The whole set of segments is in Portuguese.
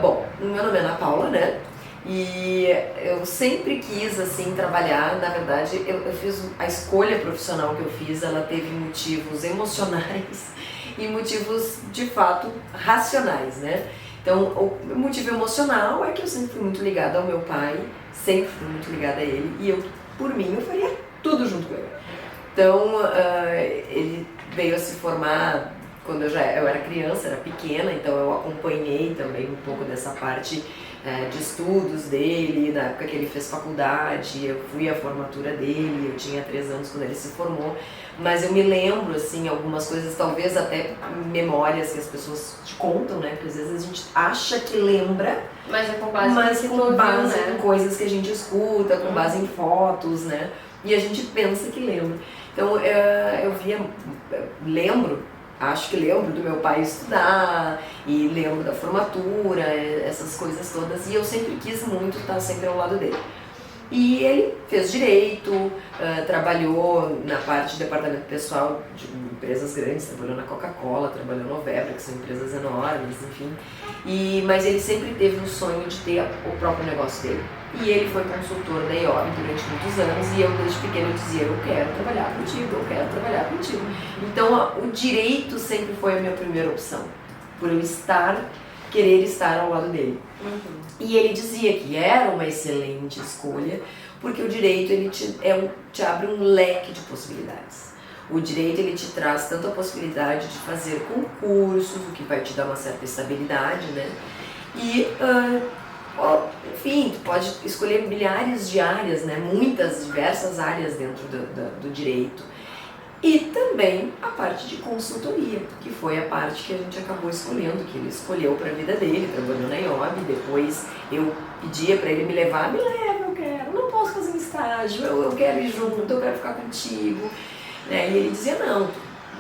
Bom, meu nome é Ana Paula, né? E eu sempre quis, assim, trabalhar. Na verdade, eu fiz a escolha profissional que eu fiz, ela teve motivos emocionais e motivos, de fato, racionais, né? Então, o motivo emocional é que eu sempre fui muito ligada ao meu pai, sempre fui muito ligada a ele, e eu, por mim, eu faria tudo junto com ele. Então, ele veio a se formar quando eu era criança, era pequena, então eu acompanhei também um pouco dessa parte de estudos dele, na época que ele fez faculdade, eu fui à formatura dele, eu tinha 3 anos quando ele se formou, mas eu me lembro, assim, algumas coisas, talvez até memórias que as pessoas te contam, né, porque às vezes a gente acha que lembra, mas é com base, em coisas que a gente escuta, com base em fotos, né, e a gente pensa que lembra. Então acho que lembro do meu pai estudar e lembro da formatura, essas coisas todas, e eu sempre quis muito estar sempre ao lado dele. E ele fez direito, trabalhou na parte de departamento pessoal de empresas grandes, trabalhou na Coca-Cola, trabalhou no Vebra, que são empresas enormes, enfim. Mas ele sempre teve um sonho de ter o próprio negócio dele. E ele foi consultor da IOB durante muitos anos e eu desde pequeno dizia, eu quero trabalhar contigo, eu quero trabalhar contigo. Então o direito sempre foi a minha primeira opção, por eu querer estar ao lado dele. E ele dizia que era uma excelente escolha, porque o direito ele te abre um leque de possibilidades. O direito ele te traz tanto a possibilidade de fazer concursos, o que vai te dar uma certa estabilidade, né? E, enfim, tu pode escolher milhares de áreas, né? Muitas, diversas áreas dentro do direito. E também a parte de consultoria, que foi a parte que a gente acabou escolhendo, que ele escolheu para a vida dele, trabalhou na IOB, depois eu pedia para ele me levar, me leva, eu quero, não posso fazer um estágio, eu quero ir junto, eu quero ficar contigo. Né? E ele dizia, não,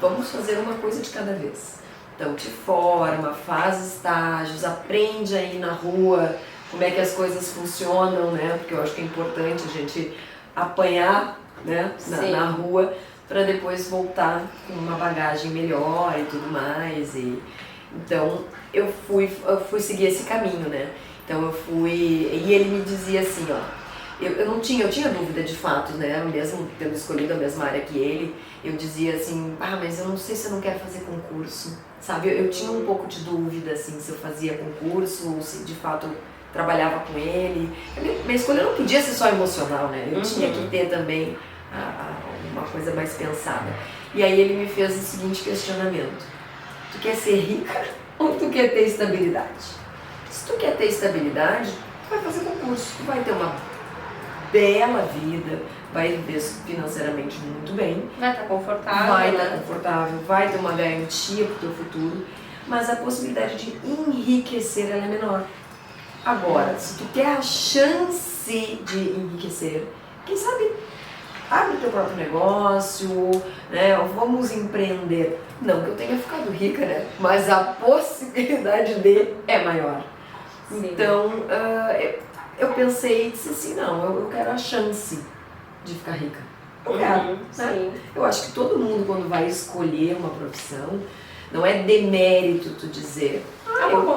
vamos fazer uma coisa de cada vez. Então te forma, faz estágios, aprende aí na rua como é que as coisas funcionam, né? Porque eu acho que é importante a gente apanhar, né? na rua, para depois voltar com uma bagagem melhor e tudo mais. Então eu fui seguir esse caminho, né? Então e ele me dizia assim, ó, eu tinha dúvida de fato, né? Mesmo tendo escolhido a mesma área que ele, eu dizia assim, mas eu não sei se eu não quero fazer concurso, sabe? Eu tinha um pouco de dúvida, assim, se eu fazia concurso ou se de fato eu trabalhava com ele. Minha escolha não podia ser só emocional, né? Eu tinha que ter também uma coisa mais pensada. E aí ele me fez o seguinte questionamento: tu quer ser rica ou tu quer ter estabilidade? Se tu quer ter estabilidade, tu vai fazer concurso, tu vai ter uma bela vida, vai viver financeiramente muito bem, vai estar confortável, vai ter uma garantia para o teu futuro, mas a possibilidade de enriquecer ela é menor. Agora, se tu quer a chance de enriquecer, quem sabe abre o teu próprio negócio, né? Vamos empreender. Não que eu tenha ficado rica, né? Mas a possibilidade de é maior. Sim. Então, eu pensei e disse assim, não, eu quero a chance de ficar rica. Eu quero, né? Eu acho que todo mundo, quando vai escolher uma profissão, não é demérito tu dizer...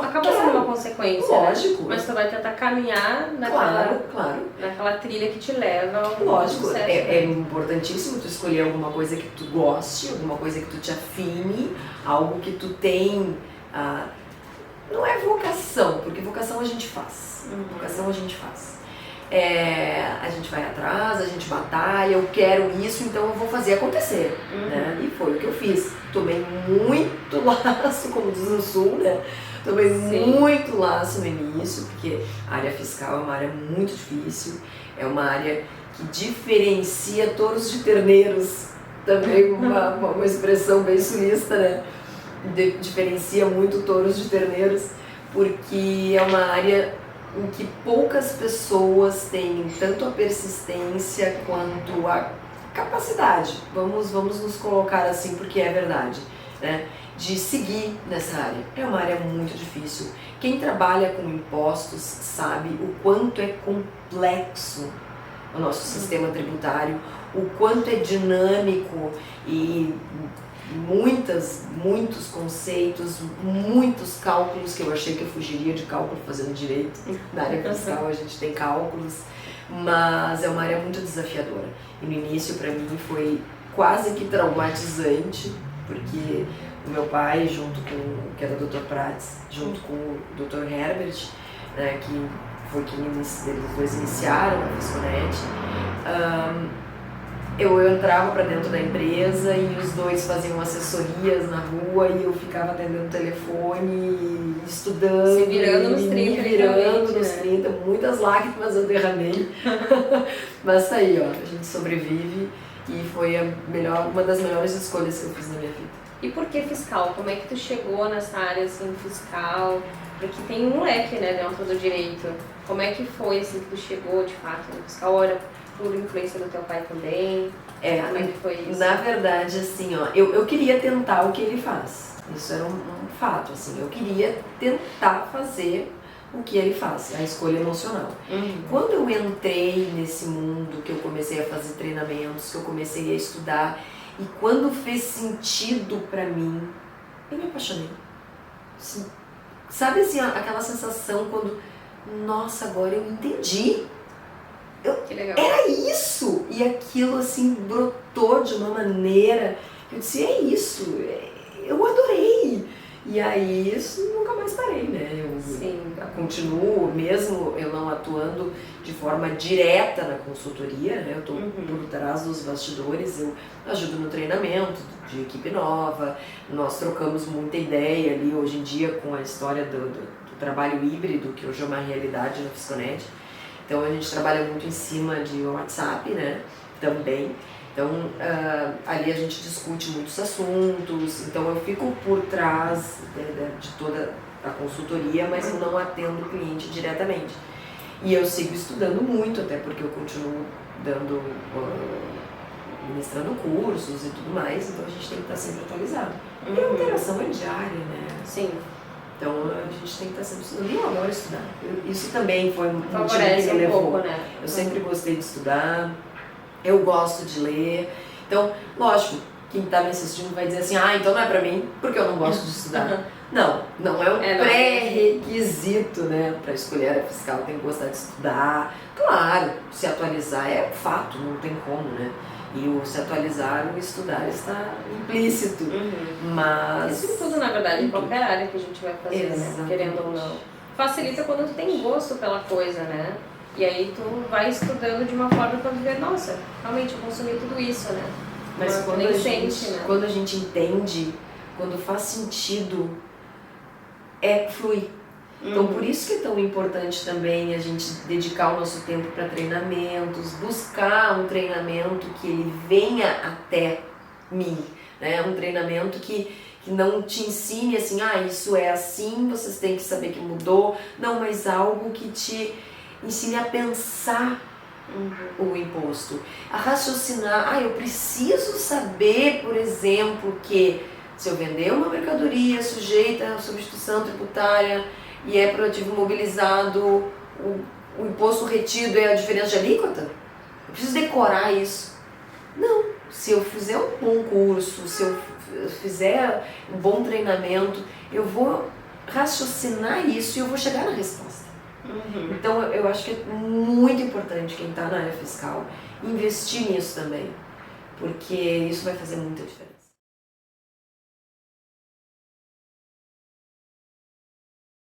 Acaba sendo uma consequência, lógico, né? Mas tu vai tentar caminhar naquela trilha que te leva ao lógico, sucesso. É importantíssimo tu escolher alguma coisa que tu goste, alguma coisa que tu te afine, algo que tu tem... não é vocação, porque vocação a gente faz. Vocação a gente faz. A gente vai atrás, a gente batalha, eu quero isso, então eu vou fazer acontecer. Né? E foi o que eu fiz. Tomei muito laço, como diz no Sul, né? Tomei muito laço no início, porque a área fiscal é uma área muito difícil, é uma área que diferencia touros de terneiros, também uma expressão bem sulista, né? Diferencia muito touros de terneiros, porque é uma área em que poucas pessoas têm tanto a persistência quanto a capacidade, vamos nos colocar assim porque é verdade, né? De seguir nessa área. É uma área muito difícil. Quem trabalha com impostos sabe o quanto é complexo o nosso sistema tributário, o quanto é dinâmico e muitos conceitos, muitos cálculos que eu achei que eu fugiria de cálculo fazendo direito. Na área fiscal a gente tem cálculos, mas é uma área muito desafiadora. E no início para mim foi quase que traumatizante, porque o meu pai, que era o Dr. Prats, junto com o Dr. Herbert, né, que foi quem eles dois iniciaram a Fisconet, eu entrava para dentro da empresa e os dois faziam assessorias na rua e eu ficava atendendo o telefone, estudando, se virando nos 30, me virando nos 30, muitas lágrimas eu derramei, mas tá aí, ó, a gente sobrevive e foi uma das melhores escolhas que eu fiz na minha vida. E por que fiscal? Como é que tu chegou nessa área assim, fiscal? Porque tem um leque, né, dentro do direito. Como é que foi assim que tu chegou de fato no fiscal? Olha, por influência do teu pai também? Como é que foi isso? Na verdade, assim, ó, eu queria tentar o que ele faz. Isso era um fato, assim. Eu queria tentar fazer o que ele faz, a escolha emocional. Quando eu entrei nesse mundo, que eu comecei a fazer treinamentos, que eu comecei a estudar, e quando fez sentido pra mim, eu me apaixonei. Assim, sabe assim, aquela sensação quando, nossa, agora eu entendi. Que legal. Era isso! E aquilo assim brotou de uma maneira que eu disse, é isso, eu adorei. E aí isso nunca mais parei, né? Eu continuo, mesmo eu não atuando de forma direta na consultoria, né? Eu estou por trás dos bastidores, eu ajudo no treinamento de equipe nova, nós trocamos muita ideia ali hoje em dia com a história do trabalho híbrido, que hoje é uma realidade na Fisconet. Então a gente trabalha muito em cima de WhatsApp, né? Também. Então, ali a gente discute muitos assuntos, então eu fico por trás de toda a consultoria, mas eu não atendo o cliente diretamente. E eu sigo estudando muito, até porque eu continuo ministrando cursos e tudo mais, então a gente tem que estar sempre atualizado. E a interação é diária, né? Sim. Então a gente tem que estar sempre estudando. E eu adoro estudar. Isso também foi um motivo que me levou. Pouco, né? Eu sempre gostei de estudar. Eu gosto de ler. Então, lógico, quem está me assistindo vai dizer assim, então não é pra mim, porque eu não gosto de estudar. Não é um pré-requisito, né? Para escolher área fiscal, tem que gostar de estudar. Claro, se atualizar é fato, não tem como, né? E o se atualizar, o estudar está implícito. Mas... isso em tudo, na verdade, em qualquer área que a gente vai fazer, né? Querendo ou não. Facilita quando tu tem gosto pela coisa, né? E aí tu vai estudando de uma forma para ver, nossa, realmente eu consumi tudo isso, né? Mas quando a gente entende, quando faz sentido, flui. Então por isso que é tão importante também a gente dedicar o nosso tempo para treinamentos, buscar um treinamento que ele venha até mim, né? Um treinamento que não te ensine assim, isso é assim, vocês têm que saber que mudou. Não, mas algo que te ensine a pensar o imposto, a raciocinar. Eu preciso saber, por exemplo, que se eu vender uma mercadoria sujeita à substituição tributária e é por ativo mobilizado, o imposto retido é a diferença de alíquota? Eu preciso decorar isso. Não, se eu fizer um bom curso, se eu fizer um bom treinamento, eu vou raciocinar isso e eu vou chegar na resposta. Então eu acho que é muito importante quem está na área fiscal investir nisso também, porque isso vai fazer muita diferença.